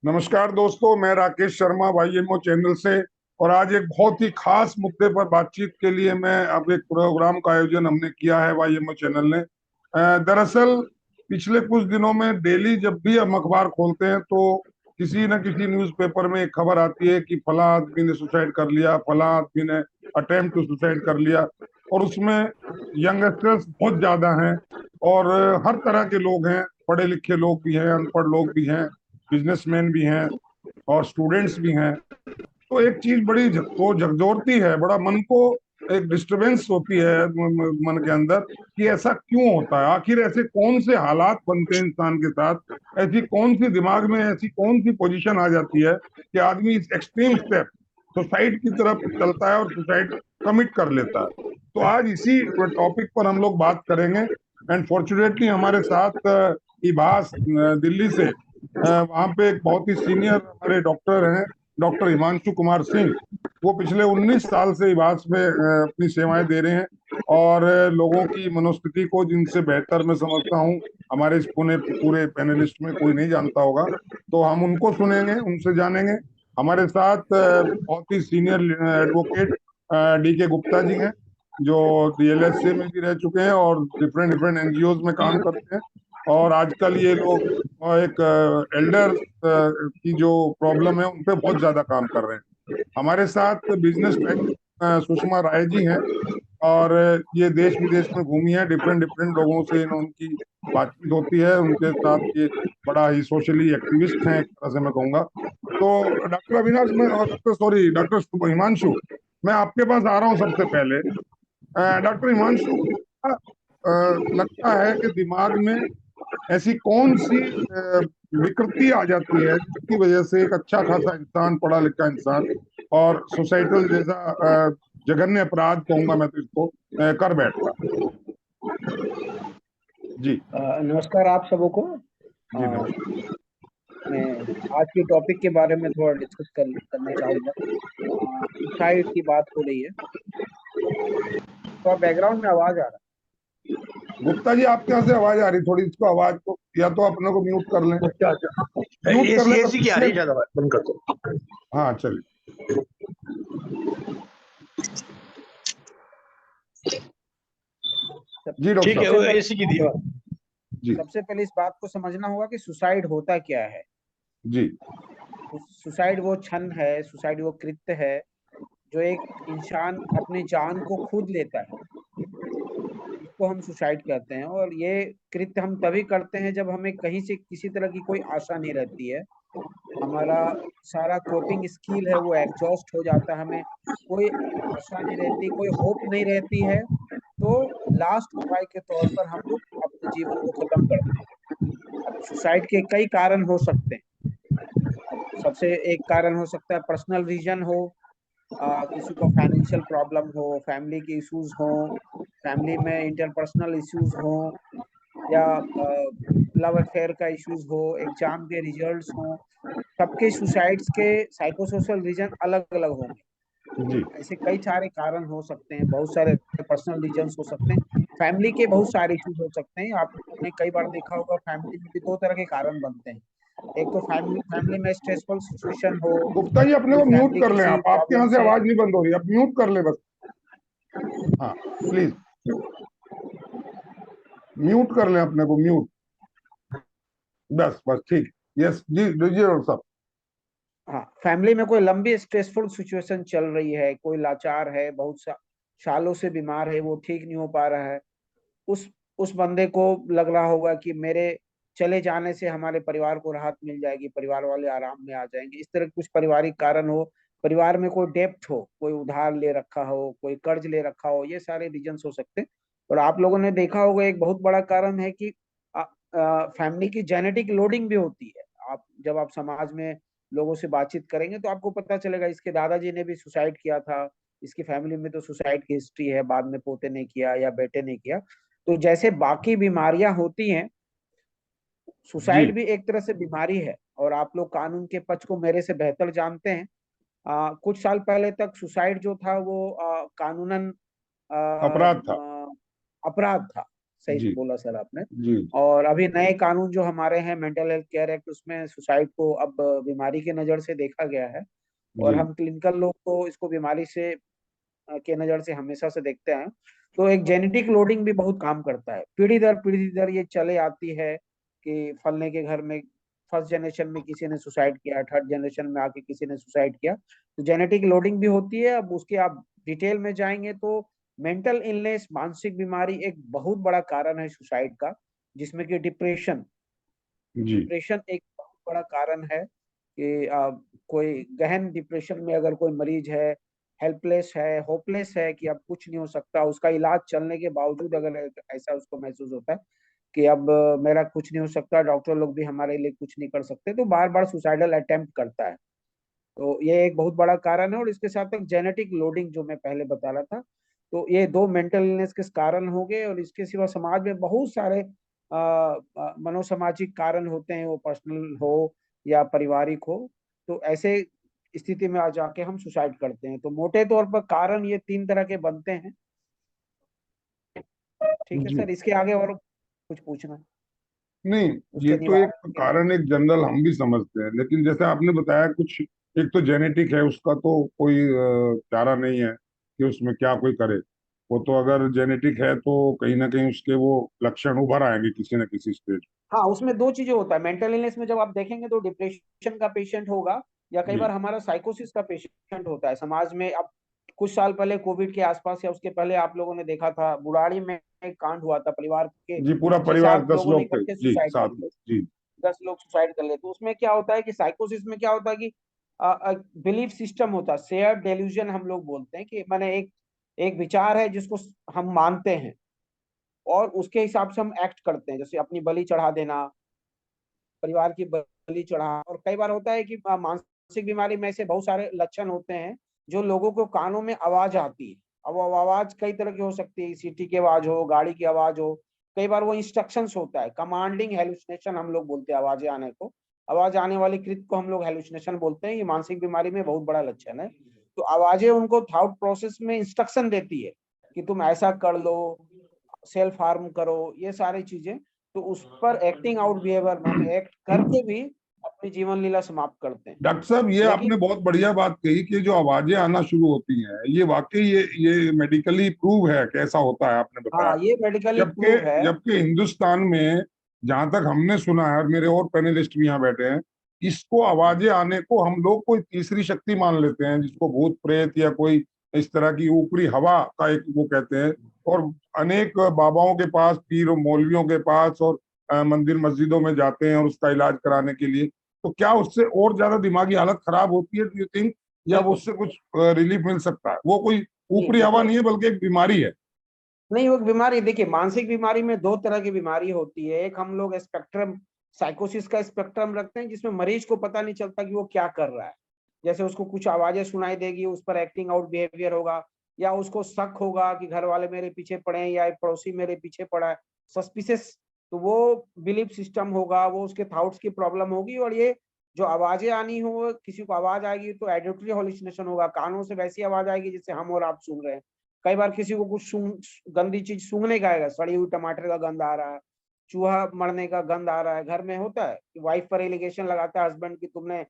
नमस्कार दोस्तों, मैं राकेश शर्मा वाईएमओ चैनल से। और आज एक बहुत ही खास मुद्दे पर बातचीत के लिए मैं अब एक प्रोग्राम का आयोजन हमने किया है वाईएमओ चैनल ने। दरअसल पिछले कुछ दिनों में डेली जब भी हम अखबार खोलते हैं तो किसी न किसी न्यूज़पेपर में एक खबर आती है कि फला आदमी ने सुसाइड कर लिया, फला आदमी ने अटेम्प्ट टू सुसाइड कर लिया। और उसमें यंगस्टर्स बहुत ज्यादा हैं और हर तरह के लोग हैं, पढ़े लिखे लोग भी हैं, अनपढ़ लोग भी हैं, बिजनेसमैन भी हैं और स्टूडेंट्स भी हैं। तो एक चीज बड़ी वो झकझोरती है, बड़ा मन को एक डिस्टरबेंस होती है मन के अंदर कि ऐसा क्यों होता है। आखिर ऐसे कौन से हालात बनते हैं इंसान के साथ, ऐसी कौन सी दिमाग में ऐसी कौन सी पोजीशन आ जाती है कि आदमी इस एक्सट्रीम स्टेप सुसाइड की तरफ चलता है और सुसाइड कमिट कर लेता है। तो आज इसी टॉपिक पर हम लोग बात करेंगे। एंड फॉर्चुनेटली हमारे साथ इबास दिल्ली से वहाँ पे एक बहुत ही सीनियर हमारे डॉक्टर हैं, डॉक्टर हिमांशु कुमार सिंह। वो पिछले 19 साल से इबास में अपनी सेवाएं दे रहे हैं और लोगों की मनोस्थिति को जिनसे बेहतर मैं समझता हूँ हमारे इस पुणे पूरे पैनलिस्ट में कोई नहीं जानता होगा। तो हम उनको सुनेंगे, उनसे जानेंगे। हमारे साथ बहुत ही सीनियर एडवोकेट डी के गुप्ता जी हैं, जो डीएलएसए में भी रह चुके हैं और डिफरेंट डिफरेंट एनजीओज में काम करते हैं। और आजकल ये लोग एक एल्डर की जो प्रॉब्लम है उन पे बहुत ज्यादा काम कर रहे हैं। हमारे साथ बिजनेस टाइप सुषमा राय जी हैं और ये देश विदेश में घूमी है, डिफरेंट डिफरेंट लोगों से उनकी बातचीत होती है। उनके साथ ये बड़ा ही सोशली एक्टिविस्ट हैं एक तरह से मैं कहूँगा। तो डॉक्टर अविनाश, मैं डॉक्टर सॉरी डॉक्टर हिमांशु, मैं आपके पास आ रहा हूँ सबसे पहले। डॉक्टर हिमांशु, क्या लगता है कि दिमाग में ऐसी कौन सी विकृति आ जाती है जिसकी वजह से एक अच्छा खासा इंसान, पढ़ा लिखा इंसान और सोसाइटल जैसा जघन्य अपराध कहूंगा मैं तो इसको, कर बैठता है? जी। नमस्कार आप सबों को। जी अ, नमस्कार। मैं आज के टॉपिक के बारे में थोड़ा डिस्कस करना चाहूँगा। सुसाइड की बात हो रही है, तो बैकग्राउंड में आवाज आ रहा गुप्ता जी, आपके यहाँ से आवाज आ रही थोड़ी, इसको आवाज को या तो अपने को म्यूट कर लें। अच्छा अच्छा। म्यूट कर लें एसी की आ रही है, तब। ज्यादा बंद कर दो। हाँ चलिए। सब। जी डॉक्टर ठीक है, साहब। वो सबसे एसी की दीवार। जी। सबसे पहले इस बात को समझना होगा कि सुसाइड होता क्या है। जी। सुसाइड वो क्षण है, सुसाइड वो कृत्य है जो एक इंसान अपनी जान को खुद लेता है। इसको हम सुसाइड कहते हैं, और ये कृत्य हम तभी करते हैं जब हमें कहीं से किसी तरह की कोई आशा नहीं रहती है। हमारा सारा कोपिंग स्किल है वो एग्जॉस्ट हो जाता है, हमें कोई आशा नहीं रहती, कोई होप नहीं रहती है। तो लास्ट उपाय के तौर पर हम लोग अपने जीवन को खत्म करते हैं। अब सुसाइड के कई कारण हो सकते हैं। अब सबसे एक कारण हो सकता है पर्सनल रीजन हो, किसी को फाइनेंशियल प्रॉब्लम हो, फैमिली के इश्यूज हो, फैमिली में इंटरपर्सनल इश्यूज हो, या लव अफेयर का इश्यूज हो, एग्जाम के रिजल्ट्स हो। सबके सुसाइड्स के साइकोसोशल रीजन अलग अलग होंगे। जी। ऐसे कई सारे कारण हो सकते हैं, बहुत सारे पर्सनल रीजंस हो सकते हैं, फैमिली के बहुत सारे इश्यूज हो सकते हैं। आपने कई बार देखा होगा फैमिली में भी दो तरह के कारण बनते हैं। एक तो फैमिली फैमिली में स्ट्रेसफुल सिचुएशन हो, गुप्ता जी, अपने पूरी को म्यूट फैमिली कर लें किसी आप, आपके प्रॉब्लम यहाँ से से। आवाज नहीं बंद हो रही, आप म्यूट कर ले बस। हाँ प्लीज, म्यूट कर लें अपने को, म्यूट। बस बस ठीक। यस जी, जी डॉक्टर साहब। हाँ, फैमिली में कोई लंबी स्ट्रेसफुल सिचुएशन चल रही है, कोई लाचार है, बहुत सालों से बीमार है, वो ठीक नहीं हो पा रहा है। उस उस बंदे को लग रहा होगा कि मेरे चले जाने से हमारे परिवार को राहत मिल जाएगी, परिवार वाले आराम में आ जाएंगे। इस तरह के कुछ पारिवारिक कारण हो, परिवार में कोई डेप्थ हो, कोई उधार ले रखा हो, कोई कर्ज ले रखा हो, ये सारे रीजंस हो सकते हैं। और आप लोगों ने देखा होगा एक बहुत बड़ा कारण है कि फैमिली की जेनेटिक लोडिंग भी होती है। जब आप समाज में लोगों से बातचीत करेंगे तो आपको पता चलेगा इसके दादाजी ने भी सुसाइड किया था, इसकी फैमिली में तो सुसाइड की हिस्ट्री है, बाद में पोते ने किया या बेटे ने किया। तो जैसे बाकी बीमारियां होती हैं, जी। सुसाइड भी एक तरह से बीमारी है। और आप लोग कानून के पक्ष को मेरे से बेहतर जानते हैं। कुछ साल पहले तक सुसाइड जो था वो कानूनन अपराध था। अपराध था। सही जी बोला सर आपने। जी और अभी नए कानून जो हमारे हैं, मेंटल हेल्थ केयर एक्ट, उसमें सुसाइड को अब बीमारी के नजर से देखा गया है। और जी हम क्लिनिकल लोग तो इसको बीमारी से के नजर से हमेशा से देखते हैं। तो एक जेनेटिक लोडिंग भी बहुत काम करता है, पीढ़ी दर ये चले आती है कि फलने के घर में फर्स्ट जनरेशन में किसी ने सुसाइड किया, थर्ड जनरेशन में आके किसी ने सुसाइड किया। तो जेनेटिक लोडिंग भी होती है। अब उसके आप डिटेल में जाएंगे तो मेंटल इलनेस, मानसिक बीमारी एक बहुत बड़ा कारण है सुसाइड का, जिसमें कि डिप्रेशन जी डिप्रेशन एक बहुत बड़ा कारण है कि कोई गहन डिप्रेशन में अगर कोई मरीज है, हेल्पलेस है, होपलेस है कि अब कुछ नहीं हो सकता, उसका इलाज चलने के बावजूद अगर ऐसा उसको महसूस होता है कि अब मेरा कुछ नहीं हो सकता, डॉक्टर लोग भी हमारे लिए कुछ नहीं कर सकते, तो बार बार सुसाइडल अटेम्प्ट करता है। तो ये एक बहुत बड़ा कारण है। और इसके साथ एक जेनेटिक लोडिंग जो मैं पहले बता रहा था, तो ये दो मेंटल इलनेस के कारण हो गए। और इसके सिवा समाज में बहुत सारे मनोसामाजिक कारण होते हैं, वो पर्सनल हो या पारिवारिक हो। तो ऐसे स्थिति में आ जाके हम सुसाइड करते हैं। तो मोटे तौर पर कारण ये तीन तरह के बनते हैं। ठीक है जी। सर, इसके आगे और कुछ पूछना है? नहीं, ये उसके तो एक निवारण के लिए। कारण एक जनरल हम भी समझते हैं, लेकिन जैसे आपने बताया कुछ, एक तो जेनेटिक है, उसका तो कोई चारा नहीं है कि उसमें क्या कोई करे। वो तो अगर जेनेटिक है तो कहीं ना कहीं उसके वो लक्षण उभर आएंगे किसी न किसी स्टेज। हाँ, उसमें दो चीजें होता है मेंटल इलनेस में। जब आप देखेंगे तो डिप्रेशन का पेशेंट होगा, या कई जी बार हमारा साइकोसिस का पेशेंट होता है समाज में। अब कुछ साल पहले कोविड के आसपास या उसके पहले आप लोगों ने देखा था, बुराड़ी में एक कांड हुआ था, परिवार के जी, पूरा छह परिवार सात 10 लोगों ने लोग थे इकट्ठे जी, सुसाइड कर साथ में लिया। जी। 10 लोग सुसाइड कर लेते। तो उसमें क्या होता है कि साइकोसिस में क्या होता है कि बिलीफ सिस्टम होता है, शेयर डेल्यूजन हम लोग बोलते हैं, कि मैंने एक एक विचार है जिसको हम मानते हैं और उसके हिसाब से हम एक्ट करते हैं, जैसे अपनी बलि चढ़ा देना, परिवार की बलि चढ़ा। और कई बार होता है कि मानसिक बीमारी में ऐसे बहुत सारे लक्षण होते हैं जो लोगों को कानों में आवाज आती है। अब वो आवाज कई तरह की हो सकती है, सीटी की आवाज हो, गाड़ी की आवाज हो। कई बार वो इंस्ट्रक्शंस होता है, कमांडिंग हेलुसिनेशन हम लोग बोलते हैं आवाजें आने को। आवाज आने वाली कृत को हम लोग हेलुसिनेशन बोलते हैं। ये मानसिक बीमारी में बहुत बड़ा लक्षण है। तो आवाजें उनको थॉट प्रोसेस में इंस्ट्रक्शन देती है कि तुम ऐसा कर लो, सेल्फ हार्म करो, ये सारी चीजें। तो उस पर एक्टिंग आउट बिहेवियर, हम एक्ट करके भी अपनी जीवन लीला समाप्त करते हैं। डॉक्टर साहब, ये लेकिन आपने बहुत बढ़िया बात कही कि जो आवाजें आना शुरू होती हैं, ये वाकई ये मेडिकली प्रूव है कि ऐसा होता है, आपने बताया। हाँ, ये मेडिकली जबकि प्रूव है। जबकि हिंदुस्तान में जहां तक हमने सुना है, और मेरे और पैनलिस्ट भी यहाँ बैठे हैं, इसको आवाजें आने को हम लोग कोई तीसरी शक्ति मान लेते हैं, जिसको भूत प्रेत या कोई इस तरह की ऊपरी हवा का एक वो कहते हैं। और अनेक बाबाओं के पास, पीर और मौलवियों के पास, और मंदिर मस्जिदों में जाते हैं और उसका इलाज कराने के लिए। तो क्या उससे और ज्यादा दिमागी हालत खराब होती है, डू यू थिंक, या वो बिल्कुल। उससे कुछ रिलीफ मिल सकता है? वो कोई नहीं ऊपरी हवा देखिए, नहीं है, बल्कि एक बीमारी है। नहीं वो बीमारी, देखिए मानसिक बीमारी में दो तरह की बीमारी होती है। एक हम लोग स्पेक्ट्रम, साइकोसिस का स्पेक्ट्रम रखते हैं, जिसमें मरीज को पता नहीं चलता कि वो क्या कर रहा है। जैसे उसको कुछ आवाजें सुनाई देगी, उस पर एक्टिंग आउट बिहेवियर होगा, या उसको शक होगा कि घर वाले मेरे पीछे पड़े हैं या एक पड़ोसी मेरे पीछे पड़ा है, सस्पिशियस। तो वो बिलीफ सिस्टम होगा, वो उसके थॉट्स की प्रॉब्लम होगी। और ये जो आवाजें आनी हो, किसी को आवाज आएगी तो एडिटरी हॉल्यूसिनेशन होगा, कानों से वैसी आवाज आएगी जिससे हम और आप सुन रहे हैं। कई बार किसी को कुछ गंदी चीज सूंघने का आएगा, सड़ी हुई टमाटर का गंध आ रहा है, चूहा मरने का गंध आ रहा है। घर में होता है कि वाइफ पर एलिगेशन लगाता है हस्बैंड कि तुमने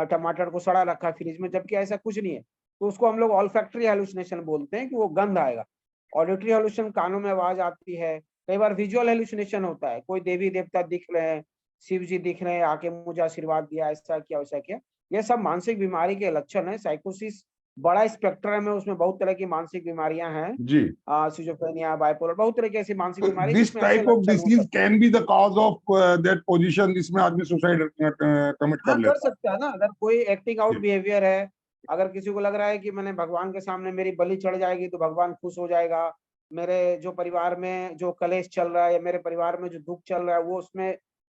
टमाटर को सड़ा रखा है फ्रिज में, जबकि ऐसा कुछ नहीं है। तो उसको हम लोग ऑल्फैक्टरी हेलुसिनेशन बोलते हैं कि वो गंध आएगा। ऑडिटरी हेलुसिनेशन, कानों में आवाज आती है। कई बार विजुअल हेलुसिनेशन होता है, कोई देवी देवता दिख रहे हैं, शिव जी दिख रहे हैं, आके मुझे आशीर्वाद दिया, ऐसा किया वैसा किया। ये सब मानसिक बीमारी के लक्षण है। साइकोसिस बड़ा स्पेक्ट्रम है, उसमें बहुत तरह की मानसिक बीमारियां हैं, जी। सिजोफ्रेनिया, बाइपोलर, बहुत तरह की ऐसी मानसिक तो बीमारी दिस जिसमें ऐसे टाइप ऑफ लक्षण हो डिसीज सकते हैं। Can be the cause of that position जिसमें आदमी सुसाइड कमिट कर हाँ, कर लेता सकता है ना, अगर कोई एक्टिंग आउट है। बिहेवियर है। अगर किसी को लग रहा है कि मैंने भगवान के सामने मेरी बलि चढ़ जाएगी तो भगवान खुश हो जाएगा, मेरे जो परिवार में जो कलेश चल रहा है या मेरे परिवार में जो दुख चल रहा है वो उसमें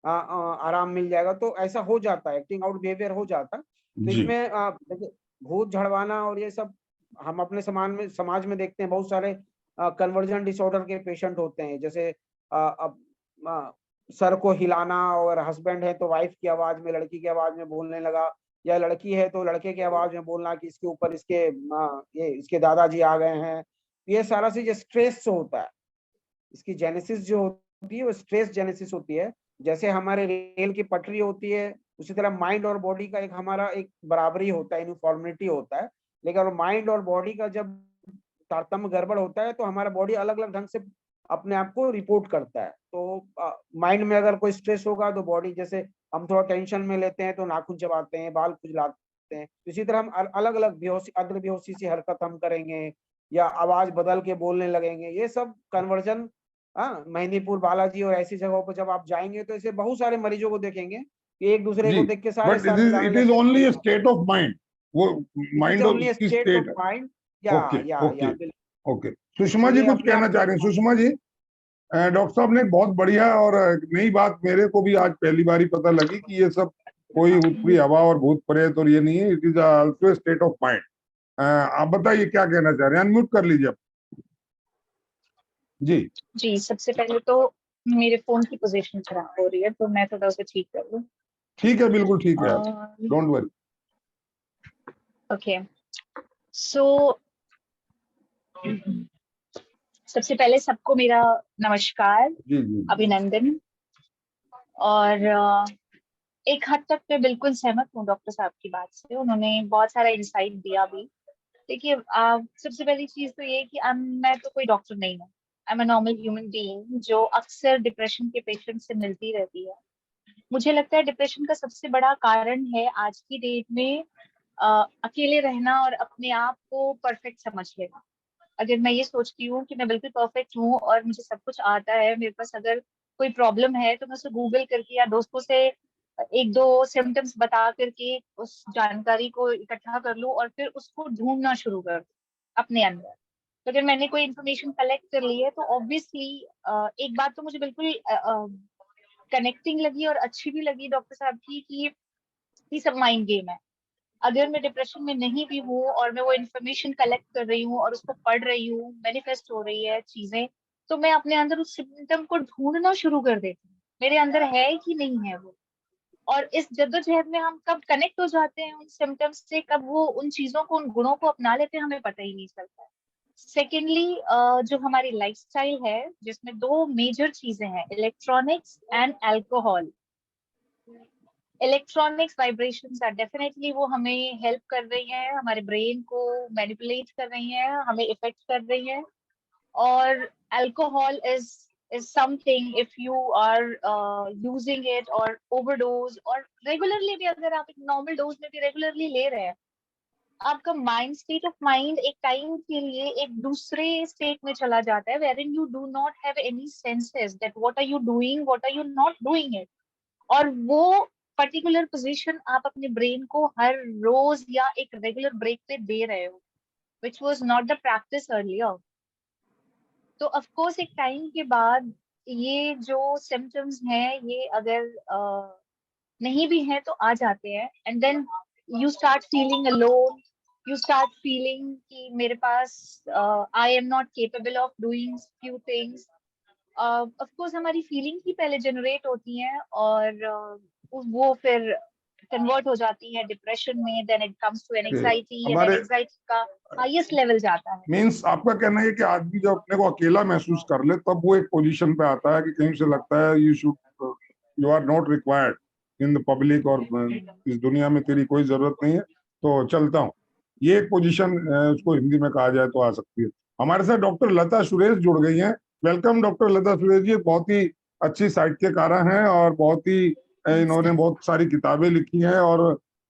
आराम मिल जाएगा, तो ऐसा हो जाता है, एक्टिंग आउट बिहेवियर हो जाता है। तो जी इसमें देखिए, भूत झड़वाना और ये सब हम अपने समाज में देखते हैं। बहुत सारे कन्वर्जन डिसऑर्डर के पेशेंट होते हैं, जैसे अब सर को हिलाना, और हस्बैंड है तो वाइफ की आवाज में, लड़की की आवाज में बोलने लगा, या लड़की है तो लड़के की आवाज में बोलना कि इसके ऊपर इसके ये इसके दादाजी आ गए हैं। ये सारा चीज स्ट्रेस से होता है। इसकी जेनेसिस जो होती है वो स्ट्रेस जेनेसिस होती है। जैसे हमारे रेल की पटरी होती है, उसी तरह माइंड और बॉडी का एक हमारा एक बराबरी होता है, यूनिफॉर्मिटी होता है। लेकिन अगर माइंड और बॉडी का जब तारतम्य गड़बड़ होता है तो हमारा बॉडी अलग अलग ढंग से अपने आप को रिपोर्ट करता है। तो माइंड में अगर कोई स्ट्रेस होगा तो बॉडी, जैसे हम थोड़ा टेंशन में लेते हैं तो नाखून चबाते हैं, बाल खुजलाते हैं। इसी तरह हम अलग अलग बेहोशी, अर्ध बेहोशी सी हरकत हम करेंगे या आवाज बदल के बोलने लगेंगे। ये सब कन्वर्जन, हाँ, मेहंदीपुर बालाजी और ऐसी जगहों पर जब आप जाएंगे तो ऐसे बहुत सारे मरीजों को देखेंगे कि एक दूसरे जी, को देख के सारे बट सर हिलाने इट इज लगते ओनली हैं। ए स्टेट ऑफ माइंड, वो इट इज माइंड और ओनली उसकी स्टेट ऑफ स्टेट है। माइंड। ओके, ओके, या बिल्कुल। ओके। सुषमा जी इसीलिए कुछ अपने कहना आप चाह को, रही हैं? सुषमा जी, डॉक्टर साहब ने एक बहुत बढ़िया और एक नई बात मेरे को भी आज पहली बार ही पता लगी कि ये सब कोई ऊपरी हवा और भूत प्रेत और ये नहीं है, it is also state of mind. आप बताइए क्या कहना चाह रहे हैं? अनम्यूट कर लीजिए आप। जी जी, सबसे पहले तो मेरे फोन की पोजीशन खराब हो रही है, तो मैं थोड़ा उसे ठीक कर लूं। ठीक है, बिल्कुल ठीक है, डोंट वरी। ओके, सो सबसे पहले सबको मेरा नमस्कार, जी जी अभिनंदन। और एक हद तक मैं बिल्कुल सहमत हूँ डॉक्टर साहब की बात से, उन्होंने बहुत सारा इंसाइट दिया भी। देखिए, सबसे पहली चीज तो ये कि मैं तो कोई डॉक्टर नहीं हूँ। I am a normal human being जो अक्सर डिप्रेशन के पेशेंट से मिलती रहती है। मुझे लगता है डिप्रेशन का सबसे बड़ा कारण है आज की डेट में अकेले रहना और अपने आप को परफेक्ट समझ लेना। अगर मैं ये सोचती हूँ कि मैं बिल्कुल परफेक्ट हूँ और मुझे सब कुछ आता है, मेरे पास अगर कोई प्रॉब्लम है तो मैं उसे गूगल करके या दोस्तों से एक दो सिम्टम्स बता करके उस जानकारी को इकट्ठा कर लूँ और फिर उसको ढूंढना शुरू कर दूँ अपने अंदर। तो अगर मैंने कोई इन्फॉर्मेशन कलेक्ट कर ली है तो ऑब्वियसली एक बात तो मुझे बिल्कुल कनेक्टिंग लगी और अच्छी भी लगी डॉक्टर साहब की कि ये सब माइंड गेम है। अगर मैं डिप्रेशन में नहीं भी हूँ और मैं वो इन्फॉर्मेशन कलेक्ट कर रही हूँ और उसको पढ़ रही हूँ, मैनिफेस्ट हो रही है चीजें, तो मैं अपने अंदर उस सिम्टम को ढूंढना शुरू कर देती हूँ, मेरे अंदर है कि नहीं है वो। और इस जद्दोजहद में हम कब कनेक्ट हो जाते हैं उन सिम्टम्स से, कब वो उन चीजों को, उन गुणों को अपना लेते हैं, हमें पता ही नहीं चलता है। सेकेंडली, जो हमारी लाइफस्टाइल है जिसमें दो मेजर चीजें हैं, electronics and alcohol. Electronics vibrations are definitely, वो हमें हेल्प कर रही हैं, हमारे ब्रेन को मैनिपुलेट कर रही हैं, हमें इफेक्ट कर रही हैं। और alcohol is something, if you are using it or overdose और रेगुलरली भी, अगर आप एक नॉर्मल डोज में भी रेगुलरली ले रहे हैं, आपका माइंड, स्टेट ऑफ माइंड एक टाइम के लिए एक दूसरे स्टेट में चला जाता है, wherein you do not have any senses that what are you doing, what are you not doing it। और वो पर्टिकुलर पोजीशन आप अपने ब्रेन को हर रोज या एक रेगुलर ब्रेक पे दे रहे हो, which was not the practice earlier. तो ऑफ कोर्स एक टाइम के बाद ये जो सिम्टम्स हैं, ये अगर नहीं भी हैं तो आ जाते हैं, and then you start feeling alone, you start feeling कि मेरे पास, I am not capable of doing few things. Of course हमारी फीलिंग ही पहले जनरेट होती हैं और वो फिर कन्वर्ट हो जाती है डिप्रेशन में, then it comes to anxiety, and हमारे एंजाइटी का हाईएस्ट लेवल जाता है। मीन्स आपका कहना है कि आदमी जब अपने को अकेला महसूस कर ले तब वो एक पोजीशन पे आता है कि कहीं से लगता है you are not required in the public, और इस दुनिया में तेरी कोई जरूरत नहीं है, तो चलता हूँ। ये एक पोजीशन उसको हिंदी में कहा जाए तो आ सकती है। हमारे साथ डॉक्टर लता सुरेश जुड़ गई हैं। वेलकम डॉक्टर लता सुरेश जी। बहुत ही अच्छी साहित्यकारा हैं और बहुत ही इन्होंने बहुत सारी किताबें लिखी हैं और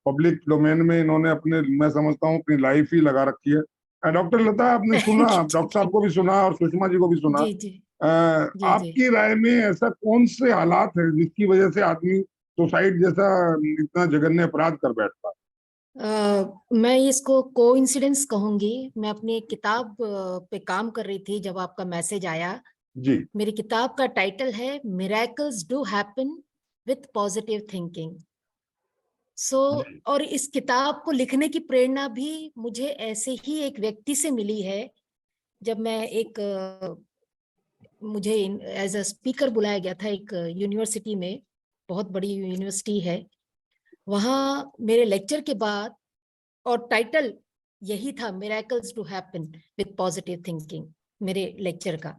पब्लिक डोमेन में इन्होंने अपने, मैं समझता हूँ, अपनी लाइफ ही लगा रखी है। डॉक्टर लता, आपने सुना, डॉक्टर साहब को भी सुना और सुषमा जी को भी सुना, जी जी जी जी। आपकी राय में ऐसा कौन से हालात है जिसकी वजह से आदमी सुसाइड जैसा इतना जघन्य अपराध कर बैठता है? मैं इसको कोइंसिडेंस कहूंगी। मैं अपनी एक किताब पे काम कर रही थी जब आपका मैसेज आया। जी मेरी किताब का टाइटल है miracles do happen with positive thinking. और इस किताब को लिखने की प्रेरणा भी मुझे ऐसे ही एक व्यक्ति से मिली है। जब मैं मुझे एज अ स्पीकर बुलाया गया था एक यूनिवर्सिटी में, बहुत बड़ी यूनिवर्सिटी है, वहाँ मेरे लेक्चर के बाद, और टाइटल यही था, miracles to happen with positive thinking, मेरे लेक्चर का।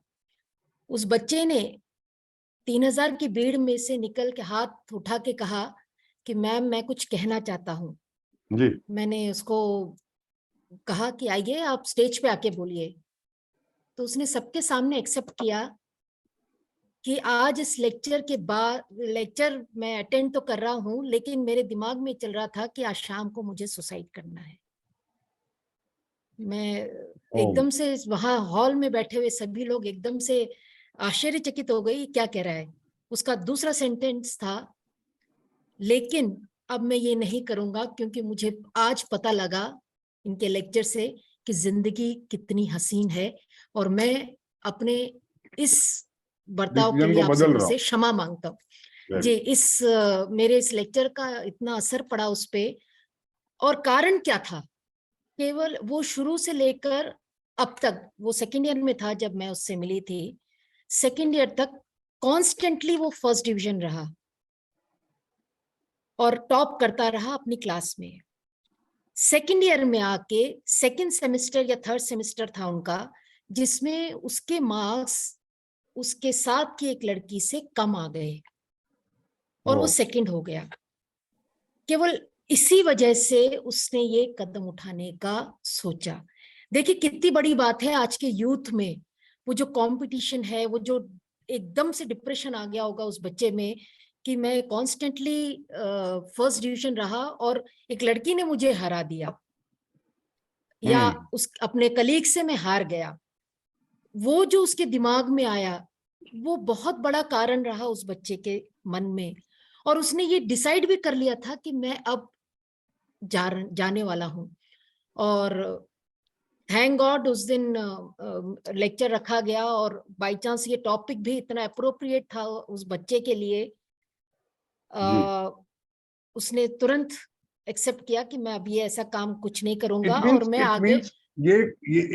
उस बच्चे ने 3000 की भीड़ में से निकल के हाथ उठा के कहा कि मैम मैं कुछ कहना चाहता हूँ। जी मैंने उसको कहा कि आइए आप स्टेज पे आके बोलिए। तो उसने सबके सामने एक्सेप्ट किया कि आज इस लेक्चर के बाद, लेक्चर मैं अटेंड तो कर रहा हूँ लेकिन मेरे दिमाग में चल रहा था कि आज शाम को मुझे सुसाइड करना है। मैं एकदम से वहां हॉल में बैठे हुए सभी लोग एकदम से आश्चर्यचकित हो गई, क्या कह रहा है। उसका दूसरा सेंटेंस था, लेकिन अब मैं ये नहीं करूंगा क्योंकि मुझे आज पता लगा इनके लेक्चर से कि जिंदगी कितनी हसीन है और मैं अपने इस बर्ताव के डिसीजन लिए को आप बदल सभी रहा से हूँ। क्षमा मांगता हूँ। Very जी, मेरे इस लेक्चर का इतना असर पड़ा उस पे। और कारण क्या था, केवल वो शुरू से लेकर अब तक, वो सेकेंड ईयर में था जब मैं उससे मिली थी, सेकेंड ईयर तक कॉन्स्टेंटली वो फर्स्ट डिवीजन रहा और टॉप करता रहा अपनी क्लास में। सेकेंड ईयर में आके सेकेंड सेमेस्टर या थर्ड सेमेस्टर था उनका, जिसमें उसके मार्क्स उसके साथ की एक लड़की से कम आ गए और वो सेकंड हो गया। केवल इसी वजह से उसने ये कदम उठाने का सोचा। देखिए कितनी बड़ी बात है आज के यूथ में, वो जो कंपटीशन है, वो जो एकदम से डिप्रेशन आ गया होगा उस बच्चे में कि मैं कॉन्स्टेंटली फर्स्ट डिवीजन रहा और एक लड़की ने मुझे हरा दिया या उस अपने कलीग से मैं हार गया। वो जो उसके दिमाग में आया वो बहुत बड़ा कारण रहा उस बच्चे के मन में, और उसने ये डिसाइड भी कर लिया था कि मैं अब जाने वाला हूं। और थैंक गॉड उस दिन लेक्चर रखा गया और बाय चांस ये टॉपिक भी इतना अप्रोप्रिएट था उस बच्चे के लिए। उसने तुरंत एक्सेप्ट किया कि मैं अब ये ऐसा काम कुछ नहीं करूंगा और मैं आगे। ये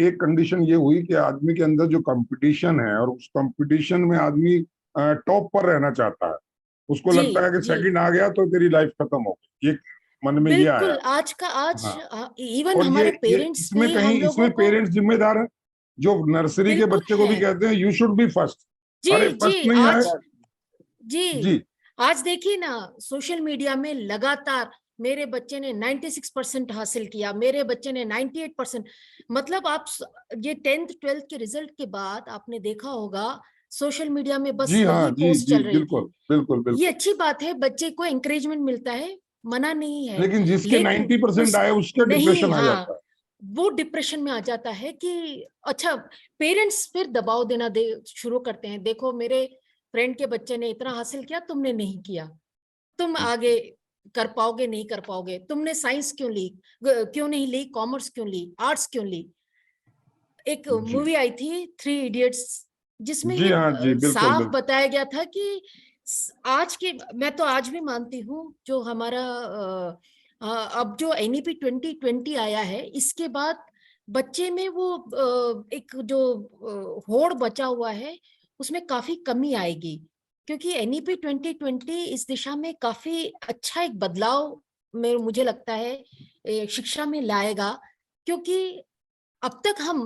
एक कंडीशन ये हुई कि आदमी के अंदर जो कंपटीशन है और उस कंपटीशन में आदमी टॉप पर रहना चाहता है, उसको लगता है कि सेकंड आ गया तो तेरी लाइफ खत्म हो गई, ये मन में ये आया। बिल्कुल आज इवन और हमारे पेरेंट्स इसमें भी कहीं हम लोगों को पेरेंट्स जिम्मेदार है, जो नर्सरी के बिल्कुल बच्चे को भी है। कहते हैं यू शुड बी फर्स्ट। अरे जी फर्स्ट जी नहीं आए। आज जी आज देखिए ना सोशल मीडिया में लगातार मेरे बच्चे ने 96% हासिल किया, मेरे बच्चे ने 98%। मतलब आप ये 10th 12th के रिजल्ट के बाद आपने देखा होगा सोशल मीडिया में बस जी हाँ यही जी पोस्ट जी चल रही बिल्कुल थी। बिल्कुल ये बिल्कुल। अच्छी बात है, बच्चे को एंकरेजमेंट मिलता है, मना नहीं है, लेकिन जिसके लेकिन 90% उस आए उसका नहीं, डिप्रेशन आ जाता हाँ है। वो डिप्रेशन में आ जाता है कि अच्छा, पेरेंट्स फिर दबाव देना शुरू करते हैं, देखो मेरे फ्रेंड के बच्चे ने इतना हासिल किया, तुमने नहीं किया, तुम आगे कर पाओगे नहीं कर पाओगे, तुमने साइंस क्यों नहीं ली, कॉमर्स क्यों ली, आर्ट्स क्यों ली। एक मूवी आई थी 3 इडियट्स जिसमें जी ये हाँ जी बिल्कुल साफ बिल्कुल। बताया गया था कि आज के, मैं तो आज भी मानती हूँ जो हमारा अब जो NEP 2020 आया है, इसके बाद बच्चे में वो एक जो होड़ बचा हुआ है उसमें काफी कमी आएगी, क्योंकि NEP 2020 इस दिशा में काफी अच्छा एक बदलाव में मुझे लगता है शिक्षा में लाएगा। क्योंकि अब तक हम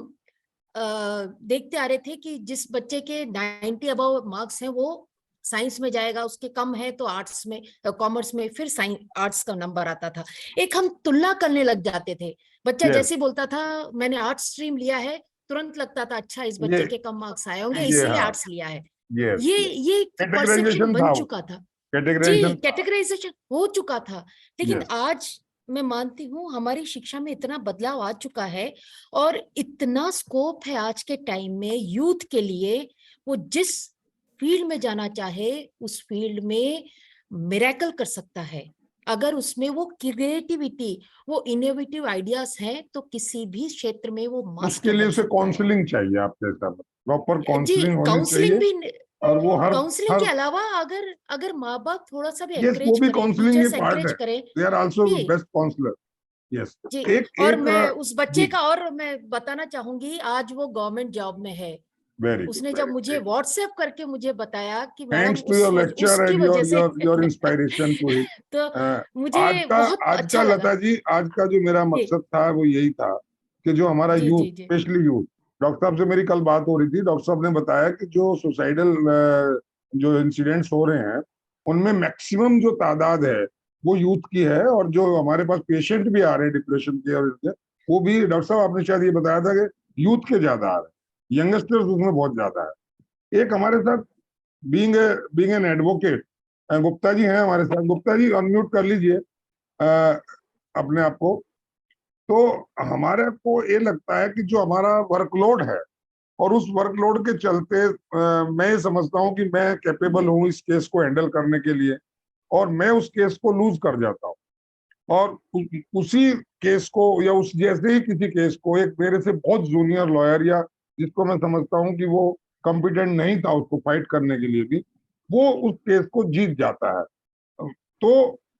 देखते आ रहे थे कि जिस बच्चे के 90 अबव मार्क्स हैं वो साइंस में जाएगा, उसके कम है तो आर्ट्स में, कॉमर्स में, फिर साइंस आर्ट्स का नंबर आता था। एक हम तुलना करने लग जाते थे, बच्चा जैसे बोलता था मैंने आर्ट्स स्ट्रीम लिया है, तुरंत लगता था अच्छा इस बच्चे के कम मार्क्स आए होंगे ये इसीलिए हाँ आर्ट्स लिया है। यस ये परसेप्शन कैटेगराइजेशन बन था, वो चुका था। जी, कैटेगराइजेशन था। कैटेगराइजेशन हो चुका था। लेकिन यस आज मैं मानती हूँ हमारी शिक्षा में इतना बदलाव आ चुका है और इतना स्कोप है आज के टाइम में यूथ के लिए, वो जिस फील्ड में जाना चाहे उस फील्ड में मिरेकल कर सकता है अगर उसमें वो क्रिएटिविटी, वो इनोवेटिव आइडियाज हैं तो किसी भी क्षेत्र में वो उसके मास्टर लिए बन उसे सकता है। काउंसलिंग चाहिए, आपके हिसाब में प्रॉपर जी, काउंसलिंग होनी काउंसलिंग चाहिए। भी, और वो हर काउंसलिंग के हर अलावा अगर अगर माँ बाप थोड़ा सा भी यस वो एनकरेज भी करें, काउंसलिंग के टीचर्स पार्ट एनकरेज है, करें। दे आर आल्सो जी बेस्ट काउंसलर। यस जी। एक और एक मैं उस बच्चे जी का, और मैं बताना चाहूंगी आज वो गवर्नमेंट जॉब में है। वेरी उसने गुड जब वेरी मुझे गुड। व्हाट्सएप करके मुझे बताया कि madam thanks to your lecture उसकी एंड वजह से योर इंस्पायरेशन टू हिम। तो मुझे बहुत आज का अच्छा लगा। लता जी, आज का जो मेरा जी मकसद था वो यही था कि जो हमारा जी यूथ, जी जी स्पेशली यूथ, डॉक्टर साहब से मेरी कल बात हो रही थी, डॉक्टर साहब ने बताया कि जो सुसाइडल जो इंसिडेंट्स हो रहे हैं उनमें मैक्सिमम जो तादाद है वो यूथ की है, और जो हमारे पास पेशेंट भी आ रहे हैं डिप्रेशन के और इनके, वो भी डॉक्टर साहब आपने शायद ये बताया था कि यूथ के ज्यादा आ रहे हैं, यंगस्टर्स उसमें बहुत ज्यादा है। एक हमारे साथ being an advocate Gupta ji हैं हमारे साथ। गुप्ता जी अनम्यूट कर लीजिए अपने आप को। तो हमारे को ये लगता है कि जो हमारा वर्कलोड है और उस वर्कलोड के चलते मैं ये समझता हूँ कि मैं कैपेबल हूँ इस केस को हैंडल करने के लिए, और मैं उस केस को लूज कर जाता हूँ, और उसी केस को या उस जैसे ही किसी केस को एक मेरे से बहुत जूनियर लॉयर या जिसको मैं समझता हूँ कि वो कॉम्पिटेंट नहीं था उसको फाइट करने के लिए भी, वो उस केस को जीत जाता है। तो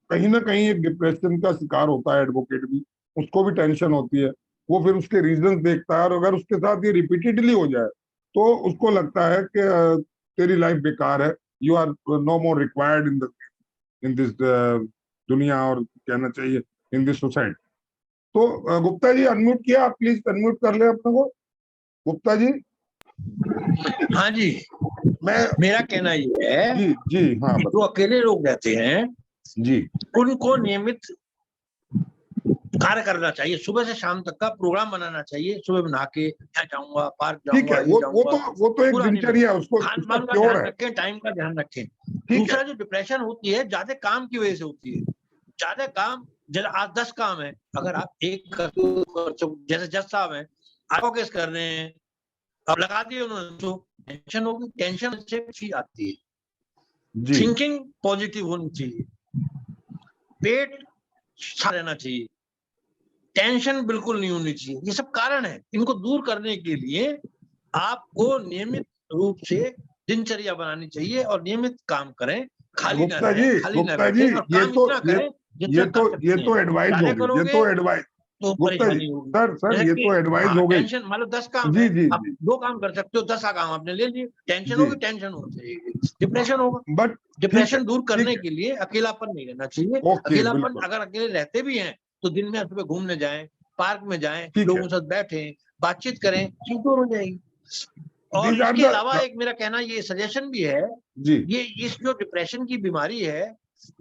कहीं ना कहीं एक डिप्रेशन का शिकार होता है एडवोकेट भी, उसको भी टेंशन होती है, वो फिर उसके रीजंस देखता है, और अगर उसके साथ ये रिपीटेडली हो जाए तो उसको लगता है कि तेरी लाइफ बेकार है, you are no more required in this दुनिया, और कहना चाहिए इन दिस सोसाइटी। तो गुप्ता जी अनम्यूट किया, आप प्लीज अनम्यूट कर ले अपने को, गुप्ता जी। हाँ जी, मेरा कहना ये है जी जी हाँ कि जो अकेले लोग रहते हैं जी उनको नियमित कार्य करना चाहिए, सुबह से शाम तक का प्रोग्राम बनाना चाहिए। सुबह में नहा के यहाँ जाऊंगा, पार्क ठीक जाऊंगा, है, ये जाऊंगा, वो तो एक पूरा नियमित दिनचर्या है, उसको खान उसका पान का प्योर ध्यान है। रखें, टाइम का ध्यान रखें। ठीक है, दूसरा जो डिप्रेशन होती है ज्यादा काम की वजह से होती है। ज्यादा काम, जैसे आज 10 काम है, अगर आप एक जैसे जज साहब है, फोकस कर रहे हैं, अब लगा दिए उन्होंने, तो टेंशन होगी, टेंशन से चीज आती है। जी थिंकिंग पॉजिटिव होनी चाहिए, पेट साफ रहना चाहिए, टेंशन बिल्कुल नहीं होनी चाहिए। ये सब कारण है, इनको दूर करने के लिए आपको नियमित रूप से दिनचर्या बनानी चाहिए और नियमित काम करें, खाली ना गुप्ता जी, रहें, खाली ना गुप्ता जी, बैठें, और काम इतना करें जितना कर सकते ये हैं। तो एडवाइस ज्यादा हो गई, ये करोगे तो एडवाइस। तो गुप्ता जी, परेशानी होगी। सर जैसे ये कि तो एडवाइस हाँ, हो गई। टेंशन मान लो 10 काम जी है, जी आप जी 2 काम कर सकते हो, 10 काम आपने ले लिए, टेंशन जी, होगी, टेंशन होनी चाहिए, डिप्रेशन होगा। बट ठीक है, डिप्रेशन दूर ठीक करने है, के लिए अकेलापन नहीं रहना चाहिए। ओके अकेलापन बिल्कुल, अगर अकेले रहते भी हैं तो दिन में सुबह घूमने जाएं, पार्क में जाएं, ठीक है। लोगों के साथ बैठें, बातचीत करें, चीज दूर हो जाएगी। और दीज आर इसके अलावा द एक मेरा कहना ये सजेशन भी है, जी ये इस जो डिप्रेशन की बीमारी है,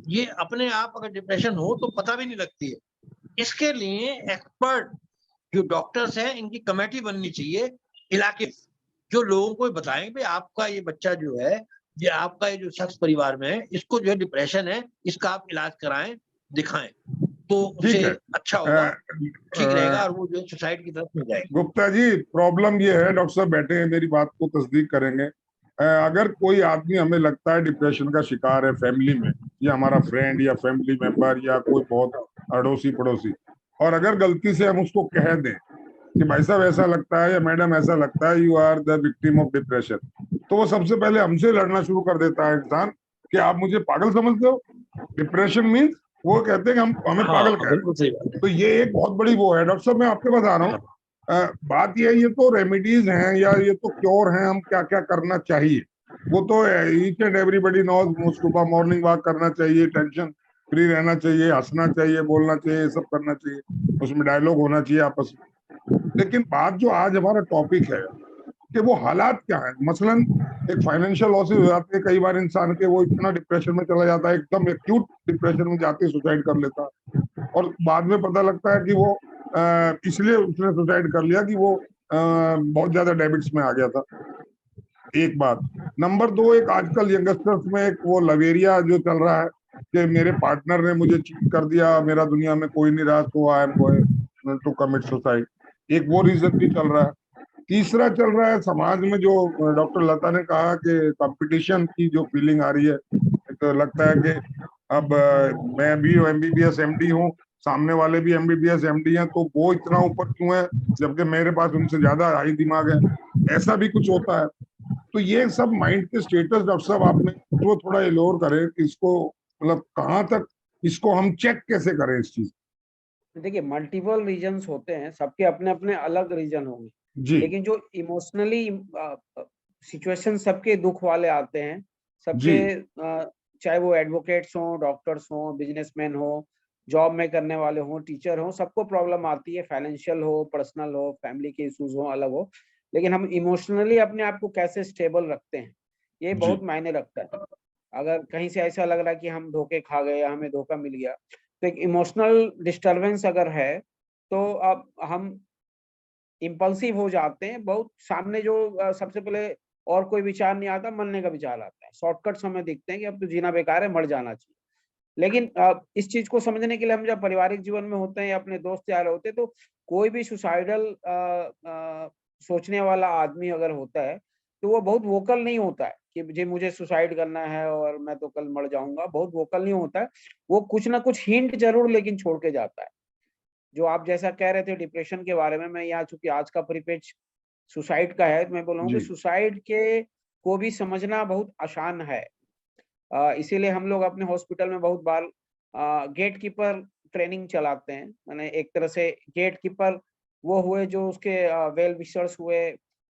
ये अपने आप अगर डिप्रेशन हो तो पता भी नहीं लगती है। इसके लिए एक्सपर्ट जो डॉक्टर्स हैं, इनकी कमेटी बननी चाहिए इलाके, जो लोगों को बताएं कि आपका ये बच्चा जो है, ये आपका ये जो शख्स परिवार में है, इसको जो है डिप्रेशन है, इसका आप इलाज कराएं, दिखाएं, तो ठीक उससे है। अच्छा होगा, ठीक रहेगा, अ, और वो जो सुसाइड की तरफ नहीं जाएगा। गुप्ता जी, प्रॉब्लम ये है, डॉक्टर साहब बैठे हैं, मेरी बात को तस्दीक करेंगे। अगर कोई आदमी हमें लगता है डिप्रेशन का शिकार है फैमिली में, या हमारा फ्रेंड या फैमिली मेंबर या कोई बहुत अड़ोसी पड़ोसी, और अगर गलती से हम उसको कह दें कि भाई साहब ऐसा लगता है या मैडम ऐसा लगता है, you are the victim of depression, तो वो सबसे पहले हमसे लड़ना शुरू कर देता है इंसान कि आप मुझे पागल समझते हो। डिप्रेशन मीन्स वो कहते हैं कि हम हमें पागल हाँ, कह रहे हैं। बिल्कुल सही बात है। तो ये एक बहुत बड़ी वो है। डॉक्टर साहब मैं आपके पास आ रहा हूँ। बात ये तो रेमेडीज हैं या ये तो क्योर हैं, हम क्या क्या करना चाहिए वो तो ईच एंड एवरीबडी नोज। सुबह मॉर्निंग वॉक करना चाहिए, टेंशन फ्री रहना चाहिए, हंसना चाहिए, बोलना चाहिए, ये सब करना चाहिए, उसमें डायलॉग होना चाहिए आपस में। लेकिन बात जो आज हमारा टॉपिक है कि वो हालात क्या है, मसलन एक फाइनेंशियल लॉसेस हो जाते हैं कई बार इंसान के, वो इतना डिप्रेशन में चला जाता है, एकदम एक्यूट डिप्रेशन में जाके सुसाइड कर लेता है, और बाद में पता लगता है कि वो इसलिए उसने सुसाइड कर लिया कि वो बहुत ज्यादा डेबिट्स में आ गया था। एक बात। नंबर 2, एक आजकल यंगस्टर्स में एक वो लवेरिया जो चल रहा है कि मेरे पार्टनर ने मुझे चीट कर दिया, मेरा दुनिया में कोई नहीं रहा, so I am going to commit suicide. एक वो रीजन भी चल रहा है। तीसरा चल रहा है समाज में जो डॉक्टर लता ने कहा कि कंपटीशन की जो फीलिंग आ रही है, तो लगता है कि अब मैं भी एमबीबीएस एमडी हूँ, सामने वाले भी एमबीबीएस एमडी हैं, तो वो इतना ऊपर क्यों है जबकि मेरे पास उनसे ज्यादा हाई दिमाग है। ऐसा भी कुछ होता है। तो ये सब माइंड के स्टेटस डॉक्टर साहब आपने तो थोड़ा इलोर करें कि इसको मतलब कहाँ तक इसको हम चेक कैसे करें इस चीज। देखिए, मल्टीपल रीजन्स होते हैं, सबके अपने अपने अलग रीजन होंगे, जी लेकिन जो इमोशनली सिचुएशन सबके दुख वाले आते हैं, जी सबके चाहे वो एडवोकेट्स हो, डॉक्टर्स हो, बिजनेसमैन हो, जॉब में करने वाले हो, टीचर हो, सबको प्रॉब्लम आती है, फाइनेंशियल हो, पर्सनल हो, फैमिली के इश्यूज हो, अलग हो। लेकिन हम इमोशनली अपने आप को कैसे स्टेबल रखते हैं, ये जी। बहुत मायने रखता है। अगर कहीं से ऐसा लग रहा है कि हम धोखे खा गए या हमें धोखा मिल गया, तो एक इमोशनल डिस्टरबेंस अगर है, तो अब हम इम्पल्सिव हो जाते हैं। बहुत सामने जो सबसे पहले और कोई विचार नहीं आता, मरने का विचार आता है। शॉर्टकट्स हमें दिखते हैं कि अब तो जीना बेकार है, मर जाना चाहिए। लेकिन इस चीज को समझने के लिए हम जब पारिवारिक जीवन में होते हैं या अपने दोस्त यार होते हैं, तो कोई भी सुसाइडल सोचने वाला आदमी अगर होता है, तो वो बहुत वोकल नहीं होता है कि जी मुझे सुसाइड करना है और मैं तो कल मर जाऊंगा, बहुत वोकल नहीं होता है। वो कुछ ना कुछ हिंट जरूर लेकिन छोड़ के जाता है। जो आप जैसा कह रहे थे डिप्रेशन के बारे में, मैं यहाँ चूंकि आज का परिपेक्ष सुसाइड का है, तो मैं बोलूँ कि जी। सुसाइड के को भी समझना बहुत आसान है। इसीलिए हम लोग अपने हॉस्पिटल में बहुत बार गेट कीपर ट्रेनिंग चलाते हैं। मैंने एक तरह से गेट कीपर वो हुए जो उसके वेल विशर्स हुए,